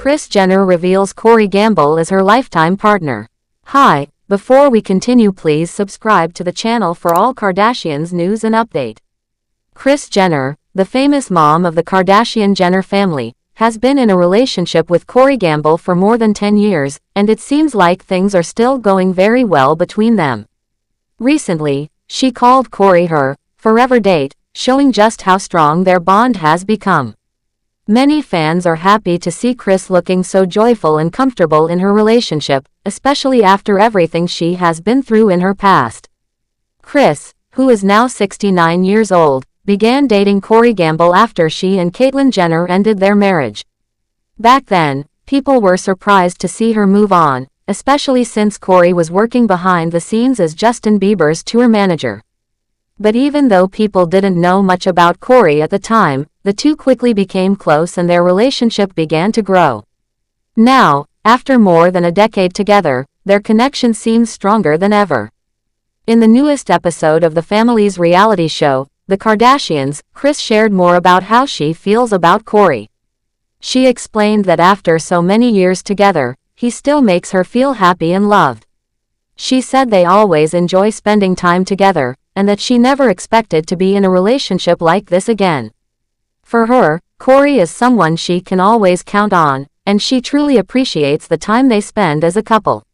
Kris Jenner reveals Corey Gamble is her lifetime partner. Hi, before we continue, please subscribe to the channel for all Kardashians news and update. Kris Jenner, the famous mom of the Kardashian-Jenner family, has been in a relationship with Corey Gamble for more than 10 years, and it seems like things are still going very well between them. Recently, she called Corey her forever date, showing just how strong their bond has become. Many fans are happy to see Kris looking so joyful and comfortable in her relationship, especially after everything she has been through in her past. Kris, who is now 69 years old, began dating Corey Gamble after she and Caitlyn Jenner ended their marriage. Back then, people were surprised to see her move on, especially since Corey was working behind the scenes as Justin Bieber's tour manager. But even though people didn't know much about Corey at the time, the two quickly became close and their relationship began to grow. Now, after more than a decade together, their connection seems stronger than ever. In the newest episode of the family's reality show, The Kardashians, Kris shared more about how she feels about Corey. She explained that after so many years together, he still makes her feel happy and loved. She said they always enjoy spending time together, and that she never expected to be in a relationship like this again. For her, Corey is someone she can always count on, and she truly appreciates the time they spend as a couple.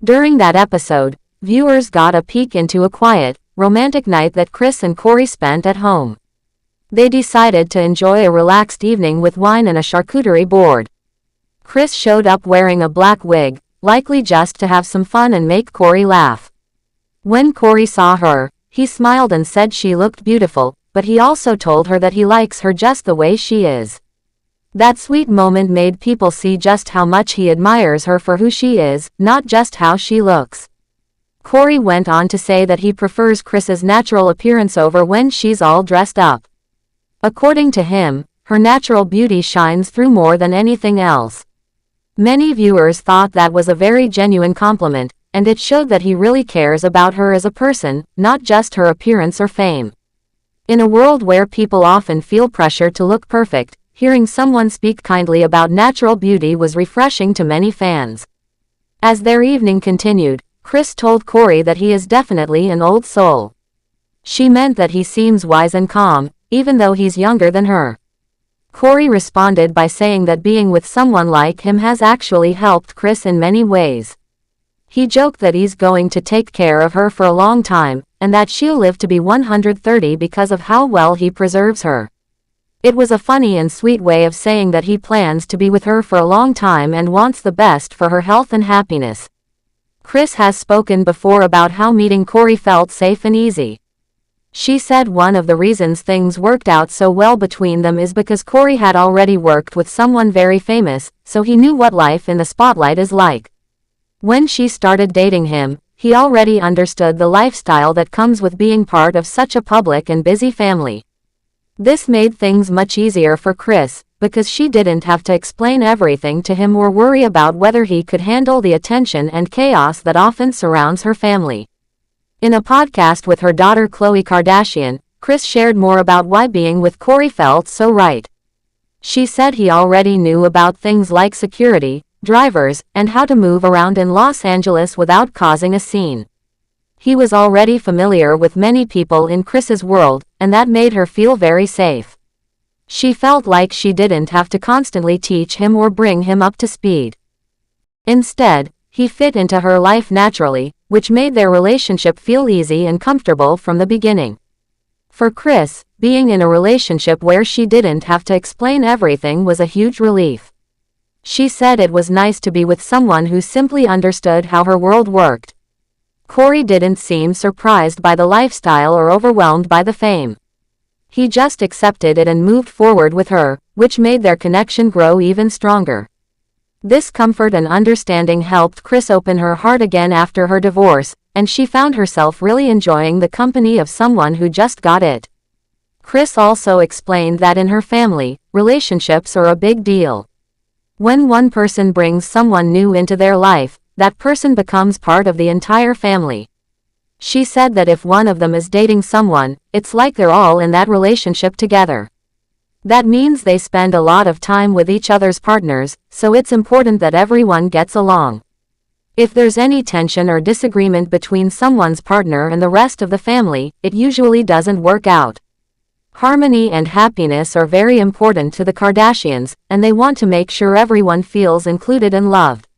During that episode, viewers got a peek into a quiet, romantic night that Kris and Corey spent at home. They decided to enjoy a relaxed evening with wine and a charcuterie board. Kris showed up wearing a black wig, likely just to have some fun and make Corey laugh. When Corey saw her, he smiled and said she looked beautiful, but he also told her that he likes her just the way she is. That sweet moment made people see just how much he admires her for who she is, not just how she looks. Corey went on to say that he prefers Kris's natural appearance over when she's all dressed up. According to him, her natural beauty shines through more than anything else. Many viewers thought that was a very genuine compliment, and it showed that he really cares about her as a person, not just her appearance or fame. In a world where people often feel pressure to look perfect, hearing someone speak kindly about natural beauty was refreshing to many fans. As their evening continued, Kris told Corey that he is definitely an old soul. She meant that he seems wise and calm, even though he's younger than her. Corey responded by saying that being with someone like him has actually helped Kris in many ways. He joked that he's going to take care of her for a long time, and that she'll live to be 130 because of how well he preserves her. It was a funny and sweet way of saying that he plans to be with her for a long time and wants the best for her health and happiness. Kris has spoken before about how meeting Corey felt safe and easy. She said one of the reasons things worked out so well between them is because Corey had already worked with someone very famous, so he knew what life in the spotlight is like. When she started dating him, he already understood the lifestyle that comes with being part of such a public and busy family. This made things much easier for Kris, because she didn't have to explain everything to him or worry about whether he could handle the attention and chaos that often surrounds her family. In a podcast with her daughter Khloe Kardashian, Kris shared more about why being with Corey felt so right. She said he already knew about things like security, drivers, and how to move around in Los Angeles without causing a scene. He was already familiar with many people in Kris's world, and that made her feel very safe. She felt like she didn't have to constantly teach him or bring him up to speed. Instead, he fit into her life naturally, which made their relationship feel easy and comfortable from the beginning. For Kris, being in a relationship where she didn't have to explain everything was a huge relief. She said it was nice to be with someone who simply understood how her world worked. Corey didn't seem surprised by the lifestyle or overwhelmed by the fame. He just accepted it and moved forward with her, which made their connection grow even stronger. This comfort and understanding helped Kris open her heart again after her divorce, and she found herself really enjoying the company of someone who just got it. Kris also explained that in her family, relationships are a big deal. When one person brings someone new into their life, that person becomes part of the entire family. She said that if one of them is dating someone, it's like they're all in that relationship together. That means they spend a lot of time with each other's partners, so it's important that everyone gets along. If there's any tension or disagreement between someone's partner and the rest of the family, it usually doesn't work out. Harmony and happiness are very important to the Kardashians, and they want to make sure everyone feels included and loved.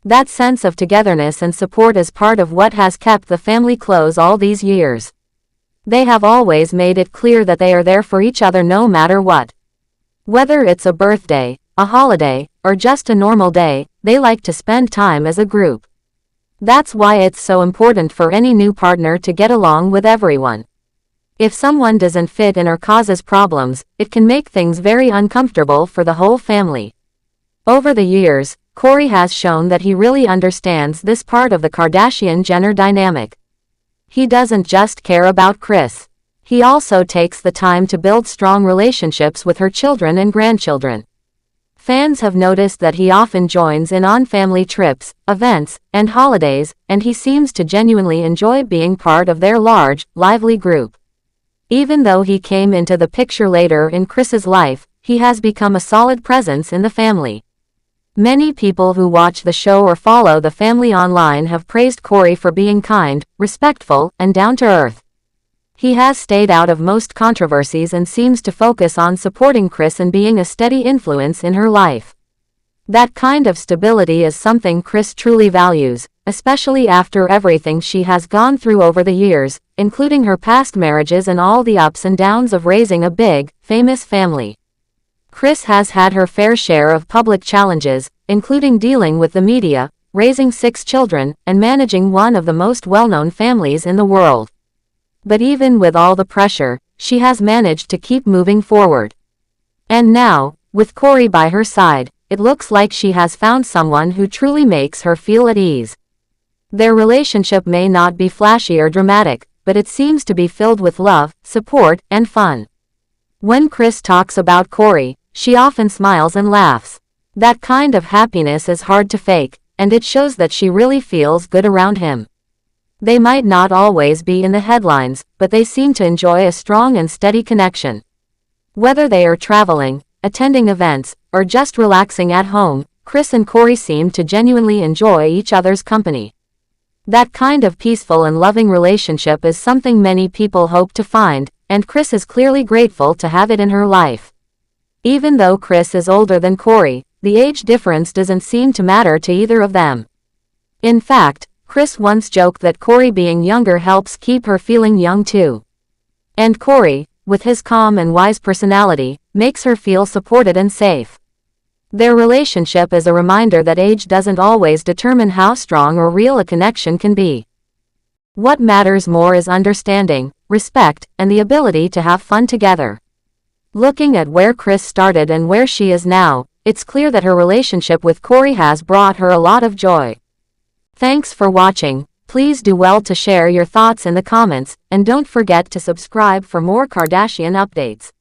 That sense of togetherness and support is part of what has kept the family close all these years. They have always made it clear that they are there for each other no matter what. Whether it's a birthday, a holiday, or just a normal day, they like to spend time as a group. That's why it's so important for any new partner to get along with everyone. If someone doesn't fit in or causes problems, it can make things very uncomfortable for the whole family. Over the years, Kory has shown that he really understands this part of the Kardashian-Jenner dynamic. He doesn't just care about Kris. He also takes the time to build strong relationships with her children and grandchildren. Fans have noticed that he often joins in on family trips, events, and holidays, and he seems to genuinely enjoy being part of their large, lively group. Even though he came into the picture later in Kris's life, he has become a solid presence in the family. Many people who watch the show or follow the family online have praised Kory for being kind, respectful, and down-to-earth. He has stayed out of most controversies and seems to focus on supporting Kris and being a steady influence in her life. That kind of stability is something Kris truly values, especially after everything she has gone through over the years, including her past marriages and all the ups and downs of raising a big, famous family. Kris has had her fair share of public challenges, including dealing with the media, raising 6 children, and managing one of the most well-known families in the world. But even with all the pressure, she has managed to keep moving forward. And now, with Kory by her side, it looks like she has found someone who truly makes her feel at ease. Their relationship may not be flashy or dramatic, but it seems to be filled with love, support, and fun. When Kris talks about Kory, she often smiles and laughs. That kind of happiness is hard to fake, and it shows that she really feels good around him. They might not always be in the headlines, but they seem to enjoy a strong and steady connection. Whether they are traveling, attending events, or just relaxing at home, Kris and Kory seem to genuinely enjoy each other's company. That kind of peaceful and loving relationship is something many people hope to find, and Kris is clearly grateful to have it in her life. Even though Kris is older than Kory, the age difference doesn't seem to matter to either of them. In fact, Kris once joked that Kory being younger helps keep her feeling young too. And Kory, with his calm and wise personality, makes her feel supported and safe. Their relationship is a reminder that age doesn't always determine how strong or real a connection can be. What matters more is understanding, respect, and the ability to have fun together. Looking at where Kris started and where she is now, it's clear that her relationship with Kory has brought her a lot of joy. Thanks for watching. Please do well to share your thoughts in the comments, and don't forget to subscribe for more Kardashian updates.